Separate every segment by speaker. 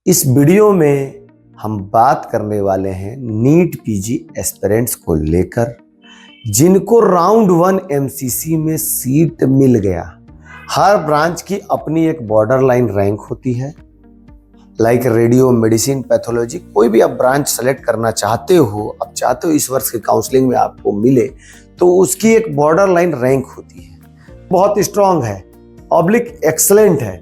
Speaker 1: इस वीडियो में हम बात करने वाले हैं नीट पीजी एस्पिरेंट्स को लेकर जिनको राउंड 1 एमसीसी में सीट मिल गया। हर ब्रांच की अपनी एक बॉर्डर लाइन रैंक होती है, लाइक रेडियो, मेडिसिन, पैथोलॉजी। कोई भी आप ब्रांच सेलेक्ट करना चाहते हो, आप चाहते हो इस वर्ष के काउंसलिंग में आपको मिले, तो उसकी एक बॉर्डर लाइन रैंक होती है, बहुत स्ट्रांग है, ऑब्लिक एक्सलेंट है।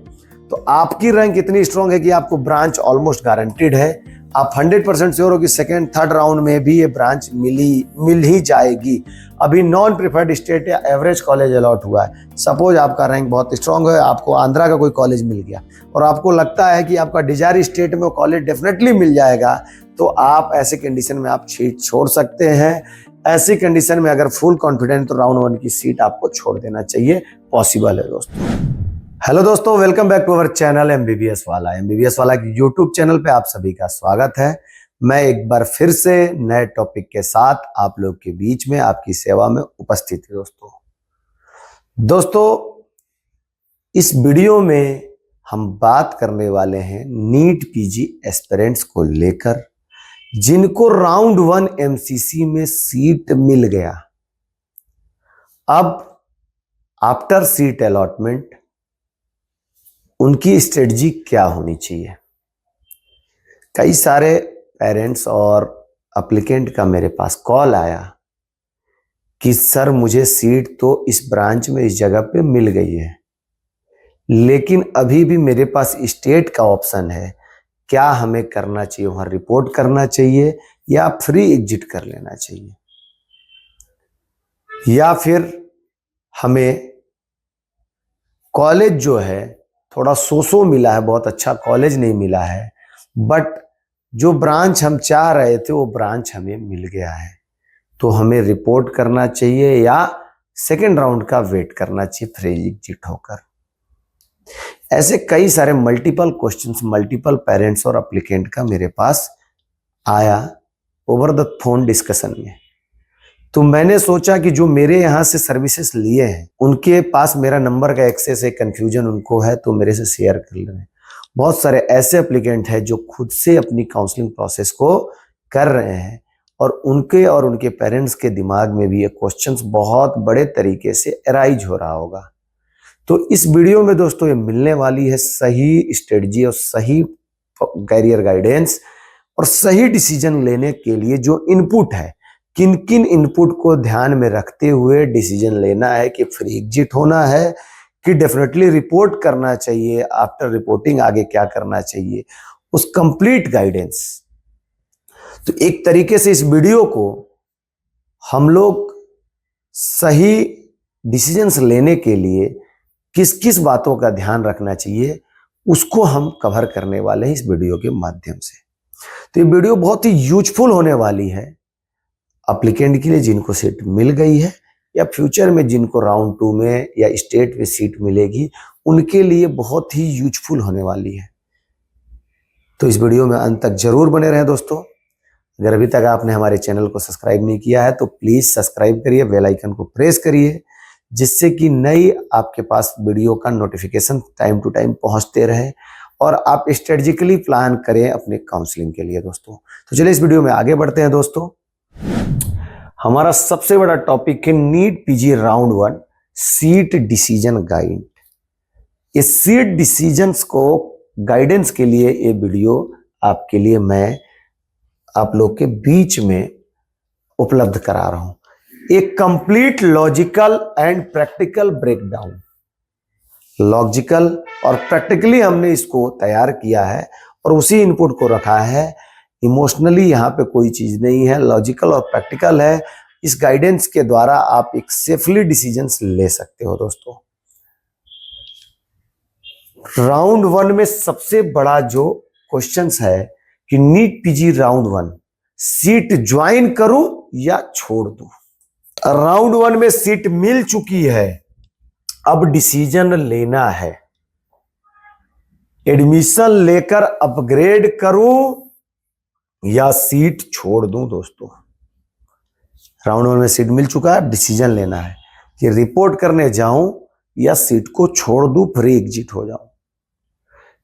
Speaker 1: तो आपकी रैंक इतनी स्ट्रांग है कि आपको ब्रांच ऑलमोस्ट गारंटीड है। आप 100% श्योर हो कि सेकेंड थर्ड राउंड में भी ये ब्रांच मिल ही जाएगी। अभी नॉन प्रिफर्ड स्टेट या एवरेज कॉलेज अलॉट हुआ है। सपोज आपका रैंक बहुत स्ट्रांग है, आपको आंध्रा का कोई कॉलेज मिल गया और आपको लगता है कि आपका डिजायर स्टेट में वो कॉलेज डेफिनेटली मिल जाएगा, तो आप ऐसे कंडीशन में आप सीट छोड़ सकते हैं। ऐसी कंडीशन में अगर फुल कॉन्फिडेंट, तो राउंड 1 की सीट आपको छोड़ देना चाहिए, पॉसिबल है दोस्तों। हेलो दोस्तों, welcome back to our channel MBBS वाला की यूट्यूब चैनल पे आप सभी का स्वागत है। मैं एक बार फिर से नए टॉपिक के साथ आप लोग के बीच में आपकी सेवा में उपस्थित है दोस्तों इस वीडियो में हम बात करने वाले हैं नीट पीजी एस्पिरेंट्स को लेकर जिनको राउंड 1 एमसीसी में सीट मिल गया। अब आफ्टर सीट अलॉटमेंट उनकी स्ट्रेटजी क्या होनी चाहिए। कई सारे पेरेंट्स और एप्लीकेंट का मेरे पास कॉल आया कि सर मुझे सीट तो इस ब्रांच में इस जगह पे मिल गई है, लेकिन अभी भी मेरे पास स्टेट का ऑप्शन है, क्या हमें करना चाहिए, वहां रिपोर्ट करना चाहिए या फ्री एग्जिट कर लेना चाहिए, या फिर हमें कॉलेज जो है थोड़ा सो मिला है, बहुत अच्छा कॉलेज नहीं मिला है, बट जो ब्रांच हम चाह रहे थे वो ब्रांच हमें मिल गया है, तो हमें रिपोर्ट करना चाहिए या सेकेंड राउंड का वेट करना चाहिए फ्री एग्जिट होकर। ऐसे कई सारे मल्टीपल क्वेश्चंस मल्टीपल पेरेंट्स और एप्लीकेंट का मेरे पास आया ओवर द फोन डिस्कशन में। तो मैंने सोचा कि जो मेरे यहाँ से सर्विसेज लिए हैं उनके पास मेरा नंबर का एक्सेस है, कंफ्यूजन उनको है, तो मेरे से शेयर कर रहे हैं। बहुत सारे ऐसे एप्लीकेंट हैं जो खुद से अपनी काउंसलिंग प्रोसेस को कर रहे हैं और उनके पेरेंट्स के दिमाग में भी ये क्वेश्चंस बहुत बड़े तरीके से अराइज हो रहा होगा। तो इस वीडियो में दोस्तों ये मिलने वाली है सही स्ट्रेटजी और सही कैरियर गाइडेंस और सही डिसीजन लेने के लिए जो इनपुट है, किन किन इनपुट को ध्यान में रखते हुए डिसीजन लेना है कि फ्री एग्जिट होना है कि डेफिनेटली रिपोर्ट करना चाहिए, आफ्टर रिपोर्टिंग आगे क्या करना चाहिए, उस कंप्लीट गाइडेंस। तो एक तरीके से इस वीडियो को हम लोग सही डिसीजंस लेने के लिए किस किस बातों का ध्यान रखना चाहिए उसको हम कवर करने वाले हैं इस वीडियो के माध्यम से। तो ये वीडियो बहुत ही यूजफुल होने वाली है एप्लीकेंट के लिए जिनको सीट मिल गई है या फ्यूचर में जिनको राउंड 2 में या स्टेट में सीट मिलेगी, उनके लिए बहुत ही यूजफुल होने वाली है। तो इस वीडियो में अंत तक जरूर बने रहें दोस्तों। अगर अभी तक आपने हमारे चैनल को सब्सक्राइब नहीं किया है तो प्लीज सब्सक्राइब करिए, बेल आइकन को प्रेस करिए, जिससे कि नई आपके पास वीडियो का नोटिफिकेशन टाइम टू टाइम पहुंचते रहे और आप स्ट्रेटेजिकली प्लान करें अपने काउंसलिंग के लिए दोस्तों। तो चलिए इस वीडियो में आगे बढ़ते हैं दोस्तों। हमारा सबसे बड़ा टॉपिक है NEET PG round 1 seat decision guide. इस सीट डिसीजंस को गाइडेंस के लिए ये वीडियो आपके लिए मैं आप लोग के बीच में उपलब्ध करा रहा हूं। एक complete logical and practical breakdown, logical और प्रैक्टिकली हमने इसको तैयार किया है और उसी इनपुट को रखा है। इमोशनली यहाँ पे कोई चीज नहीं है, लॉजिकल और प्रैक्टिकल है। इस गाइडेंस के द्वारा आप एक सेफली डिसीजंस ले सकते हो दोस्तों। राउंड 1 में सबसे बड़ा जो क्वेश्चंस है कि NEET PG round 1 seat join करूं या छोड़ दूं। राउंड 1 में सीट मिल चुकी है, अब डिसीजन लेना है, एडमिशन लेकर अपग्रेड करूं या सीट छोड़ दूं दोस्तों। राउंड 1 में सीट मिल चुका है, डिसीजन लेना है कि रिपोर्ट करने जाऊं या सीट को छोड़ दूं, फ्री एग्जिट हो जाऊं।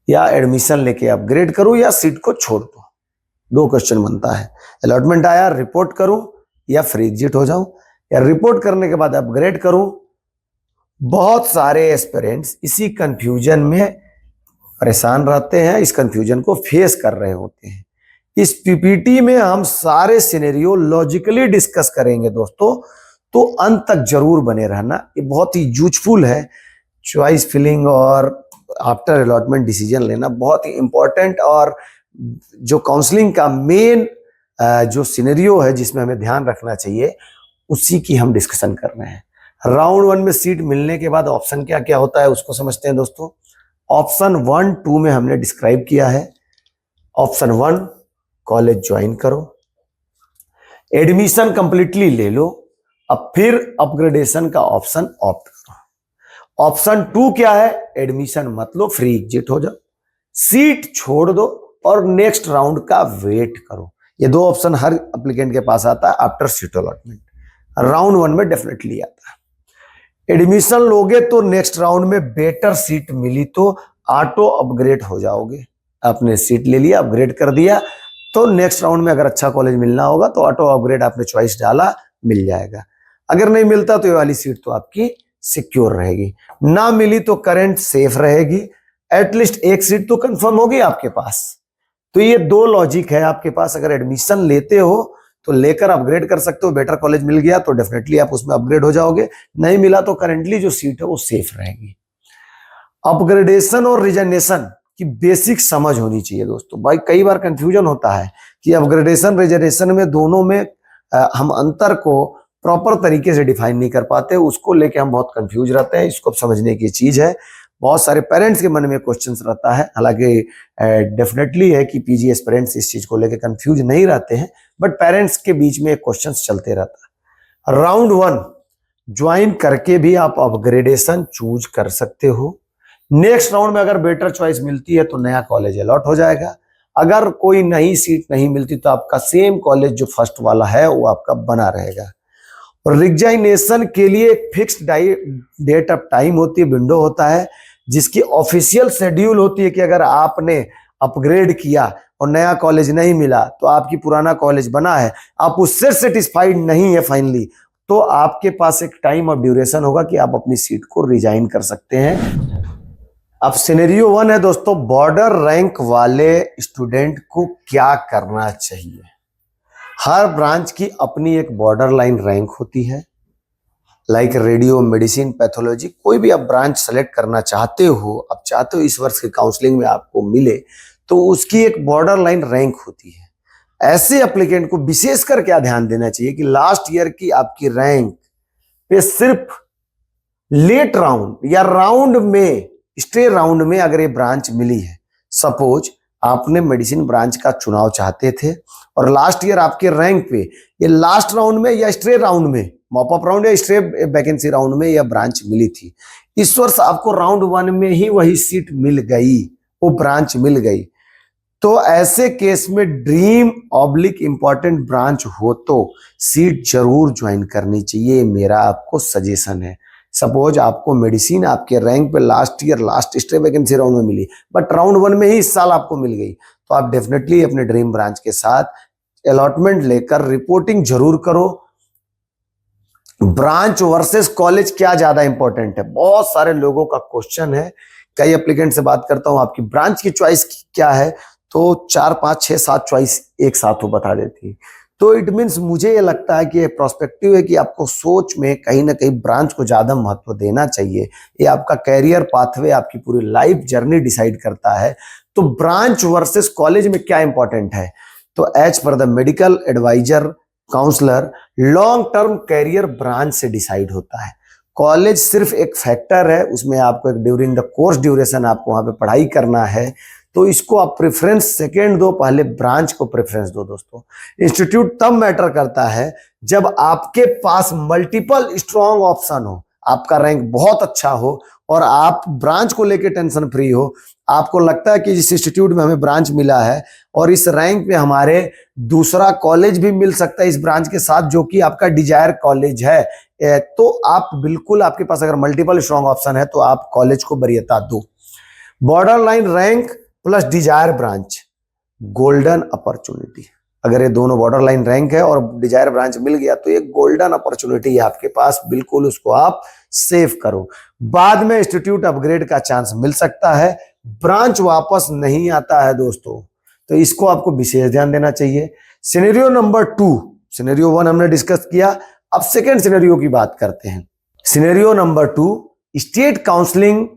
Speaker 1: या एडमिशन लेके अपग्रेड करूं या सीट को छोड़ दूं। दो क्वेश्चन बनता है, अलॉटमेंट आया रिपोर्ट करूं या फ्री एग्जिट हो जाऊं, या रिपोर्ट करने के बाद अपग्रेड करूं। बहुत सारे एस्पिरेंट्स इसी कंफ्यूजन में परेशान रहते हैं, इस कंफ्यूजन को फेस कर रहे होते हैं। इस पीपीटी में हम सारे सिनेरियो लॉजिकली डिस्कस करेंगे दोस्तों, तो अंत तक जरूर बने रहना। ये बहुत ही यूजफुल है। चॉइस फिलिंग और आफ्टर अलॉटमेंट डिसीजन लेना बहुत ही इंपॉर्टेंट, और जो काउंसलिंग का मेन जो सिनेरियो है जिसमें हमें ध्यान रखना चाहिए, उसी की हम डिस्कशन कर रहे हैं। राउंड 1 में सीट मिलने के बाद ऑप्शन क्या क्या होता है उसको समझते हैं दोस्तों। ऑप्शन 1, 2 में हमने डिस्क्राइब किया है। ऑप्शन 1, कॉलेज ज्वाइन करो, एडमिशन कंप्लीटली ले लो, अब फिर अपग्रेडेशन का ऑप्शन ऑप्ट करो। ऑप्शन 2 क्या है, एडमिशन मत लो, फ्री एग्जिट हो जाओ, सीट छोड़ दो और नेक्स्ट राउंड का वेट करो। ये दो ऑप्शन हर एप्लीकेंट के पास आता है आफ्टर सीट अलॉटमेंट। राउंड 1 में डेफिनेटली आता है। एडमिशन लोगे तो नेक्स्ट राउंड में बेटर सीट मिली तो ऑटो अपग्रेड हो जाओगे। आपने सीट ले लिया, अपग्रेड कर दिया, तो नेक्स्ट राउंड में अगर अच्छा कॉलेज मिलना होगा तो ऑटो अपग्रेड आपने चॉइस डाला, मिल जाएगा। अगर नहीं मिलता तो ये वाली सीट तो आपकी सिक्योर रहेगी। ना मिली तो करंट सेफ रहेगी, एटलीस्ट एक सीट तो कंफर्म होगी आपके पास। तो ये दो लॉजिक है आपके पास। अगर एडमिशन लेते हो तो लेकर अपग्रेड कर सकते हो, बेटर कॉलेज मिल गया तो डेफिनेटली आप उसमें अपग्रेड हो जाओगे, नहीं मिला तो करंटली जो सीट है वो सेफ रहेगी। अपग्रेडेशन और रिजर्वेशन की बेसिक समझ होनी चाहिए दोस्तों। भाई कई बार कंफ्यूजन होता है कि अपग्रेडेशन रिजर्वेशन में दोनों में हम अंतर को प्रॉपर तरीके से डिफाइन नहीं कर पाते, उसको लेके हम बहुत कंफ्यूज रहते हैं। इसको समझने की चीज है। बहुत सारे पेरेंट्स के मन में क्वेश्चंस रहता है, हालांकि डेफिनेटली है कि पीजी एस्पिरेंट्स इस चीज को लेकर कंफ्यूज नहीं रहते हैं, बट पेरेंट्स के बीच में क्वेश्चंस चलते रहता है। राउंड 1 ज्वाइन करके भी आप अपग्रेडेशन चूज कर सकते हो। नेक्स्ट राउंड में अगर बेटर चॉइस मिलती है तो नया कॉलेज अलॉट हो जाएगा। अगर कोई नई सीट नहीं मिलती तो आपका सेम कॉलेज जो फर्स्ट वाला है वो आपका बना रहेगा। और रिजाइनेशन के लिए एक फिक्स्ड डेट ऑफ टाइम होती है, विंडो होता है, जिसकी ऑफिशियल शेड्यूल होती है कि अगर आपने अपग्रेड किया और नया कॉलेज नहीं मिला तो आपकी पुराना कॉलेज बना है, आप उससे सेटिस्फाइड नहीं है फाइनली, तो आपके पास एक टाइम और ड्यूरेशन होगा कि आप अपनी सीट को रिजाइन कर सकते हैं। अब सिनेरियो 1 है दोस्तों, बॉर्डर रैंक वाले स्टूडेंट को क्या करना चाहिए। हर ब्रांच की अपनी एक बॉर्डर लाइन रैंक होती है, लाइक रेडियो, मेडिसिन, पैथोलॉजी, कोई भी आप ब्रांच सेलेक्ट करना चाहते हो, आप चाहते हो इस वर्ष की काउंसलिंग में आपको मिले, तो उसकी एक बॉर्डर लाइन रैंक होती है। ऐसे एप्लीकेंट को विशेषकर क्या ध्यान देना चाहिए कि लास्ट ईयर की आपकी रैंक पे सिर्फ लेट राउंड या राउंड में, स्टे राउंड में अगर ये ब्रांच मिली है, सपोज आपने मेडिसिन ब्रांच का चुनाव चाहते थे और लास्ट ईयर आपके रैंक पे ये लास्ट राउंड में या स्ट्रे राउंड में, मॉप अप राउंड या स्ट्रे वैकेंसी राउंड में यह ब्रांच मिली थी, इस वर्ष आपको राउंड 1 में ही वही सीट मिल गई, वो ब्रांच मिल गई, तो ऐसे केस में ड्रीम ऑब्लिक इंपॉर्टेंट ब्रांच हो तो सीट जरूर ज्वाइन करनी चाहिए, मेरा आपको सजेशन है। सपोज आपको मेडिसिन आपके रैंक पे last year last stay vacancy round में मिली, बट राउंड 1 में ही इस साल आपको मिल गई, तो आप डेफिनेटली अपने ड्रीम ब्रांच के साथ अलॉटमेंट लेकर रिपोर्टिंग जरूर करो। ब्रांच वर्सेस कॉलेज क्या ज्यादा इंपॉर्टेंट है, बहुत सारे लोगों का क्वेश्चन है। कई एप्लीकेंट से बात करता हूं, आपकी ब्रांच की चॉइस क्या है, तो 4, 5, 6, 7 चॉइस एक साथ वो बता देती। तो इट मीन्स मुझे ये लगता है कि ये प्रोस्पेक्टिव है कि आपको सोच में कहीं ना कहीं ब्रांच को ज्यादा महत्व देना चाहिए। ये आपका कैरियर पाथवे, आपकी पूरी लाइफ जर्नी डिसाइड करता है। तो ब्रांच वर्सेस कॉलेज में क्या इंपॉर्टेंट है, तो as per the medical advisor counsellor, long term career branch से डिसाइड होता है। कॉलेज सिर्फ एक फैक्टर है, उसमें आपको एक ड्यूरिंग द कोर्स ड्यूरेशन आपको वहां पे पढ़ाई करना है, तो इसको आप प्रेफरेंस सेकेंड दो, पहले ब्रांच को प्रेफरेंस दो दोस्तों। इंस्टीट्यूट तब मैटर करता है जब आपके पास मल्टीपल स्ट्रॉन्ग ऑप्शन हो, आपका रैंक बहुत अच्छा हो और आप ब्रांच को लेके टेंशन फ्री हो। आपको लगता है कि जिस इंस्टीट्यूट में हमें ब्रांच मिला है और इस रैंक पे हमारे दूसरा कॉलेज भी मिल सकता है इस ब्रांच के साथ, जो कि आपका डिजायर कॉलेज है, तो आप बिल्कुल, आपके पास अगर मल्टीपल स्ट्रॉन्ग ऑप्शन है तो आप कॉलेज को वरीयता दो। Border line rank plus Dzire branch, golden opportunity. अगर ये दोनों बॉर्डर लाइन रैंक है और डिजायर ब्रांच मिल गया तो ये गोल्डन अपॉर्चुनिटी है आपके पास, बिल्कुल उसको आप सेव करो। बाद में इंस्टीट्यूट अपग्रेड का चांस मिल सकता है, ब्रांच वापस नहीं आता है दोस्तों, तो इसको आपको विशेष ध्यान देना चाहिए। सिनेरियो नंबर 2, सिनेरियो 1 हमने डिस्कस किया, अब सेकेंड सिनेरियो की बात करते हैं। सिनेरियो नंबर 2, स्टेट काउंसलिंग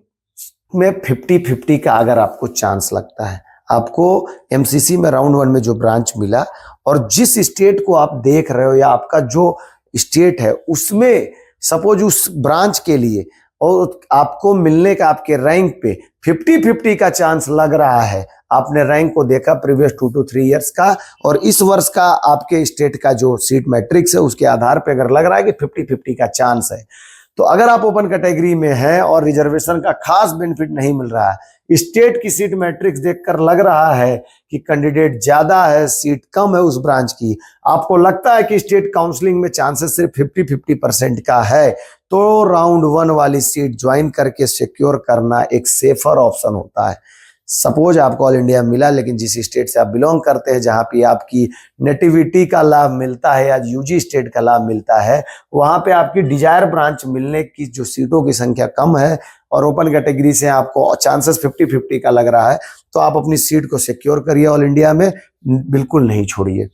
Speaker 1: में 50-50 का अगर आपको चांस लगता है, आपको एमसीसी में राउंड 1 में जो ब्रांच मिला और जिस स्टेट को आप देख रहे हो या आपका जो स्टेट है उसमें सपोज उस ब्रांच के लिए और आपको मिलने का आपके रैंक पे 50-50 का चांस लग रहा है, आपने रैंक को देखा प्रीवियस 2 to 3 इयर्स का और इस वर्ष का आपके स्टेट का जो सीट मैट्रिक्स है उसके आधार पे अगर लग रहा है कि 50-50 का चांस है, तो अगर आप ओपन कैटेगरी में हैं और रिजर्वेशन का खास बेनिफिट नहीं मिल रहा है, स्टेट की सीट मैट्रिक्स देखकर लग रहा है कि कैंडिडेट ज्यादा है, सीट कम है उस ब्रांच की, आपको लगता है कि स्टेट काउंसलिंग में चांसेस सिर्फ 50-50% का है, तो राउंड 1 वाली सीट ज्वाइन करके सिक्योर करना एक सेफर ऑप्शन होता है। सपोज आपको ऑल इंडिया मिला, लेकिन जिस स्टेट से आप बिलोंग करते हैं, जहां पे आपकी नेटिविटी का लाभ मिलता है या यूजी स्टेट का लाभ मिलता है, वहां पे आपकी डिजायर ब्रांच मिलने की जो सीटों की संख्या कम है और ओपन कैटेगरी से आपको चांसेस 50-50 का लग रहा है, तो आप अपनी सीट को सिक्योर करिए ऑल इंडिया में, बिल्कुल नहीं छोड़िए।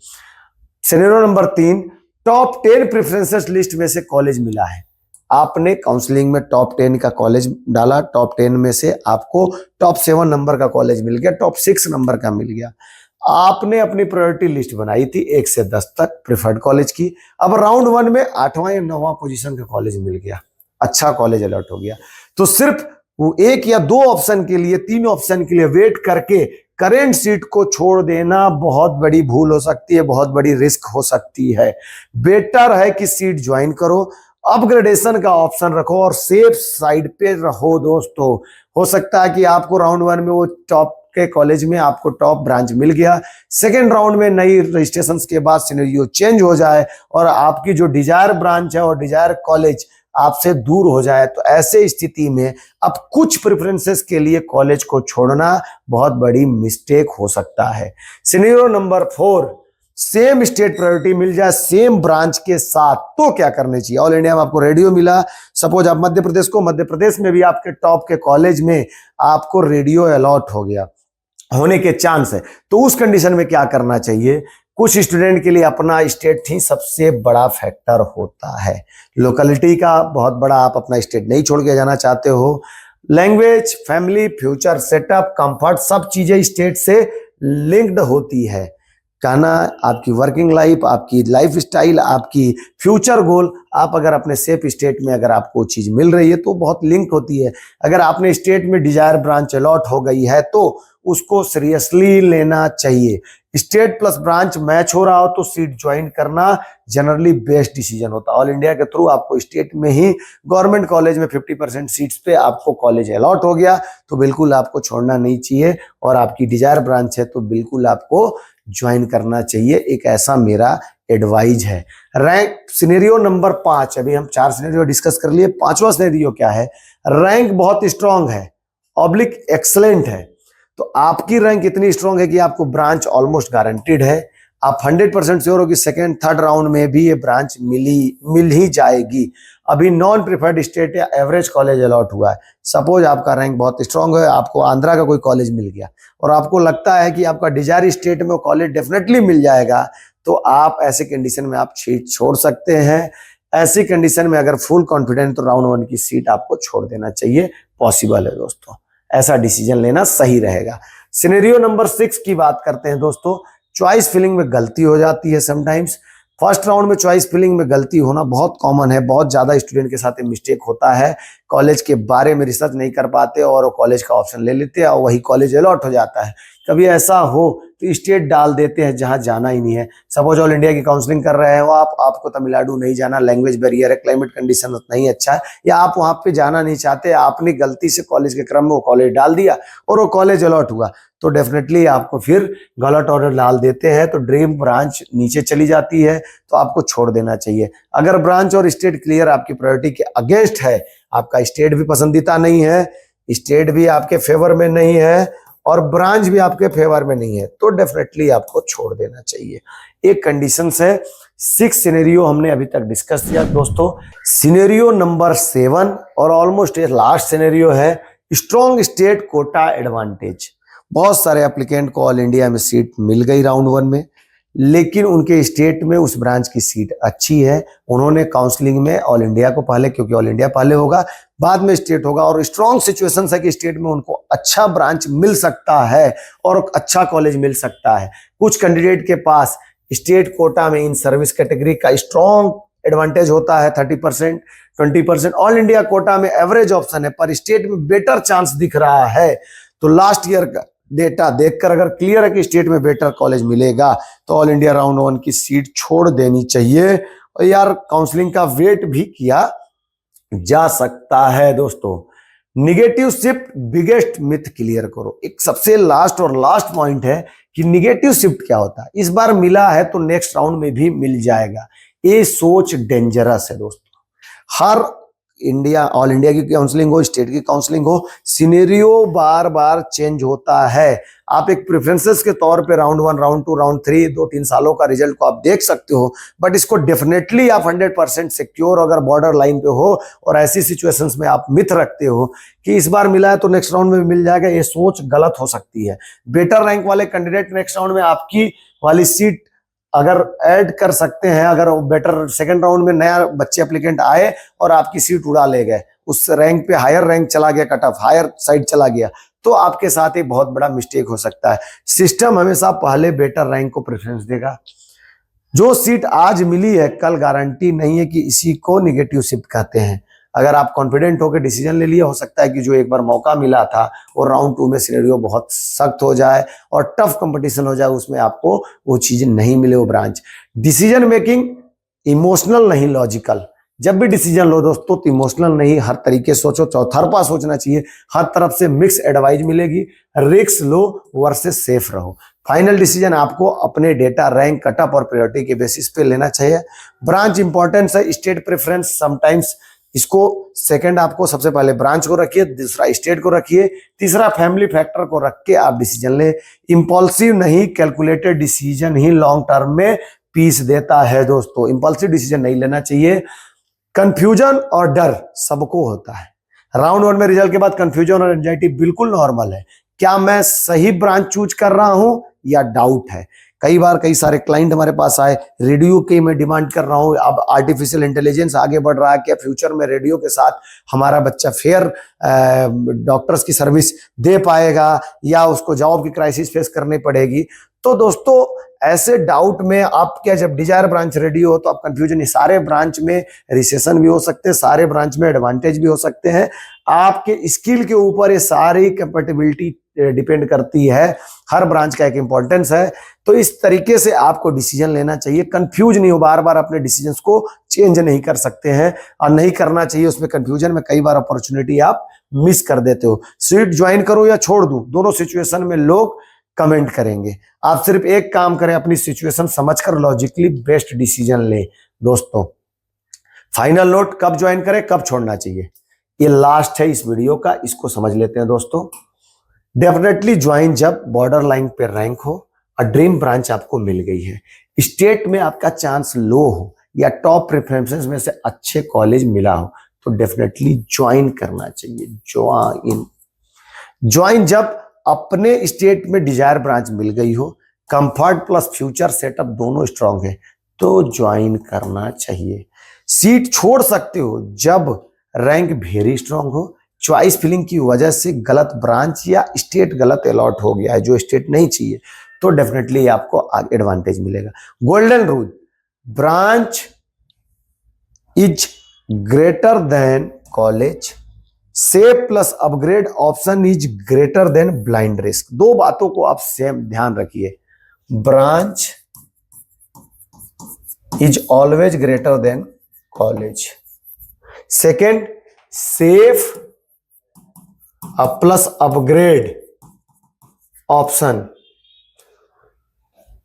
Speaker 1: Scenario number 3, top 10 preferences list में से कॉलेज मिला है, आपने काउंसलिंग में टॉप 10 का कॉलेज डाला, टॉप 10 में से आपको टॉप 7 नंबर का कॉलेज मिल गया, टॉप 6 नंबर का मिल गया, आपने अपनी प्रायोरिटी लिस्ट बनाई थी 1 से 10 तक प्रेफर्ड कॉलेज की, अब राउंड 1 में 8वां या 9वां पोजीशन का कॉलेज मिल गया, अच्छा कॉलेज अलर्ट हो गया, तो सिर्फ वो 1 या 2 ऑप्शन के लिए, 3 ऑप्शन के लिए वेट करके करेंट सीट को छोड़ देना बहुत बड़ी भूल हो सकती है, बहुत बड़ी रिस्क हो सकती है। बेटर है कि सीट ज्वाइन करो, अपग्रेडेशन का ऑप्शन रखो और सेफ साइड पे रहो दोस्तों। हो सकता है कि आपको राउंड 1 में वो टॉप के कॉलेज में आपको टॉप ब्रांच मिल गया, सेकेंड राउंड में नई रजिस्ट्रेशन के बाद सिनेरियो चेंज हो जाए और आपकी जो डिजायर ब्रांच है और डिजायर कॉलेज आपसे दूर हो जाए, तो ऐसे स्थिति में अब कुछ प्रेफरेंसेस के लिए कॉलेज को छोड़ना बहुत बड़ी मिस्टेक हो सकता है। Scenario number 4, same state priority मिल जाए सेम ब्रांच के साथ, तो क्या करने चाहिए। ऑल इंडिया में आपको रेडियो मिला, सपोज आप मध्य प्रदेश को, मध्य प्रदेश में भी आपके टॉप के कॉलेज में आपको रेडियो अलॉट हो गया, होने के चांस है, तो उस कंडीशन में क्या करना चाहिए। कुछ स्टूडेंट के लिए अपना स्टेट ही सबसे बड़ा फैक्टर होता है, लोकेलिटी का बहुत बड़ा, आप अपना स्टेट नहीं छोड़ के जाना चाहते हो, language, family, future setup, comfort, सब चीजें स्टेट से लिंक्ड होती है। कहना आपकी वर्किंग लाइफ, आपकी लाइफ स्टाइल, आपकी फ्यूचर गोल, आप अगर अपने सेफ स्टेट में अगर आपको चीज मिल रही है तो बहुत लिंक होती है। अगर आपने स्टेट में डिजायर ब्रांच अलॉट हो गई है तो उसको सीरियसली लेना चाहिए। स्टेट प्लस ब्रांच मैच हो रहा हो तो सीट ज्वाइन करना जनरली बेस्ट डिसीजन होता है। ऑल इंडिया के थ्रू आपको स्टेट में ही गवर्नमेंट कॉलेज में 50% सीट्स पे आपको कॉलेज अलॉट हो गया तो बिल्कुल आपको छोड़ना नहीं चाहिए, और आपकी डिजायर ब्रांच है तो बिल्कुल आपको ज्वाइन करना चाहिए, एक ऐसा मेरा एडवाइज है। रैंक सिनेरियो नंबर 5, अभी हम 4 सिनेरियो डिस्कस कर लिए, 5वां सिनेरियो क्या है, रैंक बहुत स्ट्रांग है, ऑब्लिक एक्सलेंट है, तो आपकी रैंक इतनी स्ट्रांग है कि आपको ब्रांच ऑलमोस्ट गारंटीड है, आप 100% श्योर हो कि सेकेंड थर्ड राउंड में भी ये ब्रांच मिल ही जाएगी। अभी नॉन प्रिफर्ड स्टेट या एवरेज कॉलेज अलॉट हुआ है, सपोज आपका रैंक बहुत स्ट्रांग है, आपको आंध्रा का कोई कॉलेज मिल गया और आपको लगता है कि आपका डिजायर स्टेट में कॉलेज डेफिनेटली मिल जाएगा, तो आप ऐसे कंडीशन में आप सीट छोड़ सकते हैं। ऐसी कंडीशन में अगर फुल कॉन्फिडेंट, तो राउंड 1 की सीट आपको छोड़ देना चाहिए, पॉसिबल है दोस्तों, ऐसा डिसीजन लेना सही रहेगा। सिनेरियो नंबर 6 की बात करते हैं दोस्तों। चॉइस फिलिंग में गलती हो जाती है समटाइम्स, फर्स्ट राउंड में चॉइस फिलिंग में गलती होना बहुत कॉमन है, बहुत ज्यादा स्टूडेंट के साथ मिस्टेक होता है, कॉलेज के बारे में रिसर्च नहीं कर पाते और कॉलेज का ऑप्शन ले लेते हैं और वही कॉलेज अलॉट हो जाता है। कभी ऐसा हो तो स्टेट डाल देते हैं जहां जाना ही नहीं है, सपोज ऑल इंडिया की काउंसलिंग कर रहे हो आपको तमिलनाडु नहीं जाना, लैंग्वेज बैरियर है, क्लाइमेट कंडीशन उतना ही अच्छा है, या आप वहां पे जाना नहीं चाहते, आपने गलती से कॉलेज के क्रम में वो कॉलेज डाल दिया और वो कॉलेज अलॉट हुआ, तो डेफिनेटली आपको फिर गलत ऑर्डर डाल देते हैं, तो ड्रीम ब्रांच नीचे चली जाती है, तो आपको छोड़ देना चाहिए। अगर ब्रांच और स्टेट क्लियर आपकी प्रायोरिटी के अगेंस्ट है, आपका स्टेट भी पसंदीदा नहीं है, स्टेट भी आपके फेवर में नहीं है और ब्रांच भी आपके फेवर में नहीं है, तो डेफिनेटली आपको छोड़ देना चाहिए। एक कंडीशन है। 6 सिनेरियो हमने अभी तक डिस्कस किया दोस्तों। सिनेरियो नंबर 7 और ऑलमोस्ट ये लास्ट सिनेरियो है, स्ट्रॉन्ग स्टेट कोटा एडवांटेज। बहुत सारे एप्लीकेंट को ऑल इंडिया में सीट मिल गई राउंड 1 में, लेकिन उनके स्टेट में उस ब्रांच की सीट अच्छी है, उन्होंने काउंसलिंग में ऑल इंडिया को पहले, क्योंकि ऑल इंडिया पहले होगा बाद में स्टेट होगा, और स्ट्रॉन्ग सिचुएशन है कि स्टेट में उनको अच्छा ब्रांच मिल सकता है और अच्छा कॉलेज मिल सकता है। कुछ कैंडिडेट के पास स्टेट कोटा में इन सर्विस कैटेगरी का स्ट्रॉन्ग एडवांटेज होता है 30%, 20%। ऑल इंडिया कोटा में एवरेज ऑप्शन है, पर स्टेट में बेटर चांस दिख रहा है। तो लास्ट ईयर का डेटा देखकर अगर क्लियर है कि स्टेट में बेटर कॉलेज मिलेगा, तो ऑल इंडिया राउंड 1 की सीट छोड़ देनी चाहिए। और यार काउंसलिंग का वेट भी किया जा सकता है दोस्तों। Negative shift biggest myth clear करो। एक सबसे लास्ट पॉइंट है कि निगेटिव शिफ्ट क्या होता है। इस बार मिला है तो नेक्स्ट राउंड में भी मिल जाएगा, ये सोच डेंजरस है दोस्तों। हर इंडिया, ऑल इंडिया की काउंसलिंग हो, स्टेट की काउंसलिंग हो, सिनेरियो बार बार चेंज होता है। आप एक प्रेफरेंसेस के तौर पे राउंड 1, राउंड 2, राउंड 3, 2-3 सालों का रिजल्ट को आप देख सकते हो, बट इसको डेफिनेटली आप 100% सिक्योर अगर बॉर्डर लाइन पे हो और ऐसी सिचुएशंस में आप मिथ रखते हो कि इस बार मिला है तो नेक्स्ट राउंड में मिल जाएगा, ये सोच गलत हो सकती है। बेटर रैंक वाले कैंडिडेट नेक्स्ट राउंड में आपकी वाली सीट अगर ऐड कर सकते हैं, अगर बेटर सेकंड राउंड में नया बच्चे एप्लीकेंट आए और आपकी सीट उड़ा ले गए, उस रैंक पे हायर रैंक चला गया, कट ऑफ हायर साइड चला गया, तो आपके साथ एक बहुत बड़ा मिस्टेक हो सकता है। सिस्टम हमेशा पहले बेटर रैंक को प्रेफरेंस देगा। जो सीट आज मिली है कल गारंटी नहीं है कि इसी को निगेटिव शिफ्ट कहते हैं। अगर आप कॉन्फिडेंट होकर डिसीजन ले लिए, हो सकता है कि जो एक बार मौका मिला था और राउंड 2 में सिनेरियो बहुत सख्त हो जाए और टफ कंपटीशन हो जाए, उसमें आपको वो चीज नहीं मिले, वो ब्रांच। डिसीजन मेकिंग इमोशनल नहीं लॉजिकल। जब भी डिसीजन लो दोस्तों तो इमोशनल नहीं, हर तरीके सोचो, चौतरफा सोचना चाहिए, हर तरफ से मिक्स एडवाइस मिलेगी। रिस्क लो वर्सेस सेफ रहो। फाइनल डिसीजन आपको अपने डेटा, रैंक, कटअप और प्रायोरिटी के बेसिस पे लेना चाहिए। ब्रांच इंपॉर्टेंस है, स्टेट प्रेफरेंस समटाइम्स, इसको सेकंड आपको सबसे पहले ब्रांच को रखिए, दूसरा स्टेट को रखिए, तीसरा फैमिली फैक्टर को रख के आप डिसीजन ले। इंपल्सिव नहीं, कैलकुलेटेड डिसीजन ही लॉन्ग टर्म में पीस देता है दोस्तों। इंपल्सिव डिसीजन नहीं लेना चाहिए। कंफ्यूजन और डर सबको होता है। राउंड 1 में रिजल्ट के बाद कंफ्यूजन और एंजाइटी बिल्कुल नॉर्मल है। क्या मैं सही ब्रांच चूज कर रहा हूं या डाउट है। कई बार कई सारे क्लाइंट हमारे पास आए, रेडियो की मैं डिमांड कर रहा हूं, अब आर्टिफिशियल इंटेलिजेंस आगे बढ़ रहा है, क्या फ्यूचर में रेडियो के साथ हमारा बच्चा फेयर डॉक्टर्स की सर्विस दे पाएगा या उसको जॉब की क्राइसिस फेस करनी पड़ेगी। तो दोस्तों ऐसे डाउट में आप क्या, जब डिजायर ब्रांच रेडी हो तो आप कंफ्यूजन, सारे ब्रांच में रिसेशन भी हो सकते हैं, सारे ब्रांच में एडवांटेज भी हो सकते हैं। आपके स्किल के ऊपर ये सारी कंपेटिबिलिटी डिपेंड करती है। हर ब्रांच का एक इंपॉर्टेंस है। तो इस तरीके से आपको डिसीजन लेना चाहिए। कंफ्यूज नहीं हो, बार बार अपने डिसीजंस को चेंज नहीं कर सकते हैं और नहीं करना चाहिए। उसमें कंफ्यूजन में कई बार अपॉर्चुनिटी आप मिस कर देते हो। सीट ज्वाइन करो या छोड़ दूं, दोनों सिचुएशन में लोग कमेंट करेंगे। आप सिर्फ एक काम करें, अपनी सिचुएशन समझकर लॉजिकली बेस्ट डिसीजन ले दोस्तों। फाइनल नोट, कब ज्वाइन करें, कब छोड़ना चाहिए, ये लास्ट है इस वीडियो का, इसको समझ लेते हैं दोस्तों। डेफिनेटली ज्वाइन जब बॉर्डर लाइन पे रैंक हो और ड्रीम ब्रांच आपको मिल गई है, स्टेट में आपका चांस लो हो या टॉप प्रेफरेंसेस में से अच्छे कॉलेज मिला हो, तो डेफिनेटली ज्वाइन करना चाहिए। ज्वाइन जब अपने स्टेट में डिजायर ब्रांच मिल गई हो, कंफर्ट प्लस फ्यूचर सेटअप दोनों स्ट्रांग है, तो ज्वाइन करना चाहिए। सीट छोड़ सकते हो जब रैंक वेरी स्ट्रांग हो, चॉइस फिलिंग की वजह से गलत ब्रांच या स्टेट गलत अलॉट हो गया है जो स्टेट नहीं चाहिए, तो डेफिनेटली आपको एडवांटेज मिलेगा। Golden rule, branch is greater than college, save plus upgrade option is greater than blind risk. दो बातों को आप सेम ध्यान रखिए। Branch is always greater than college. Second, safe plus upgrade option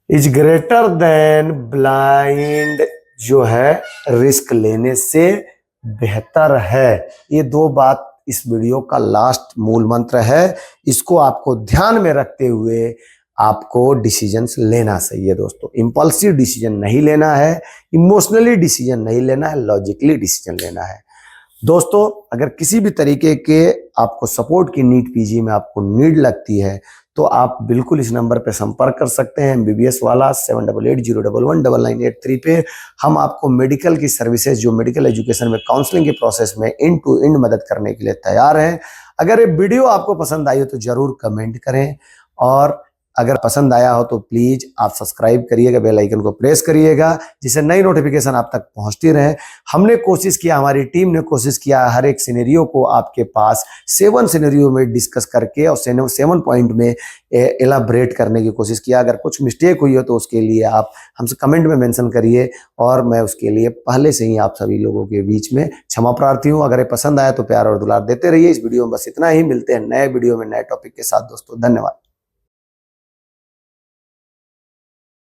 Speaker 1: is greater than blind, जो है risk लेने से बेहतर है। ये दो बात इस वीडियो का लास्ट मूल मंत्र है, इसको आपको ध्यान में रखते हुए आपको डिसीजंस लेना चाहिए दोस्तों। इंपल्सिव डिसीजन नहीं लेना है, इमोशनली डिसीजन नहीं लेना है, लॉजिकली डिसीजन लेना है। दोस्तों अगर किसी भी तरीके के आपको सपोर्ट की नीट पीजी में आपको नीड लगती है तो आप बिल्कुल इस नंबर पे संपर्क कर सकते हैं, MBBS वाला 7880119983 पे। हम आपको मेडिकल की सर्विसेज, जो मेडिकल एजुकेशन में काउंसलिंग के प्रोसेस में एंड टू एंड मदद करने के लिए तैयार हैं। अगर ये वीडियो आपको पसंद आई हो तो जरूर कमेंट करें, और अगर पसंद आया हो तो प्लीज आप सब्सक्राइब करिएगा, बेल आइकन को प्रेस करिएगा, जिससे नई नोटिफिकेशन आप तक पहुंचती रहे। हमने कोशिश किया, हमारी टीम ने कोशिश किया हर एक सिनेरियो को आपके पास 7 सिनेरियो में डिस्कस करके और 7 पॉइंट में एलाबरेट करने की कोशिश किया। अगर कुछ मिस्टेक हुई हो तो उसके लिए आप हमसे कमेंट में मेंशन करिए, और मैं उसके लिए पहले से ही आप सभी लोगों के बीच में क्षमा प्रार्थी हूँ। अगर ये पसंद आया तो प्यार और दुलार देते रहिए। इस वीडियो में बस इतना ही, मिलते हैं नए वीडियो में नए टॉपिक के साथ दोस्तों, धन्यवाद।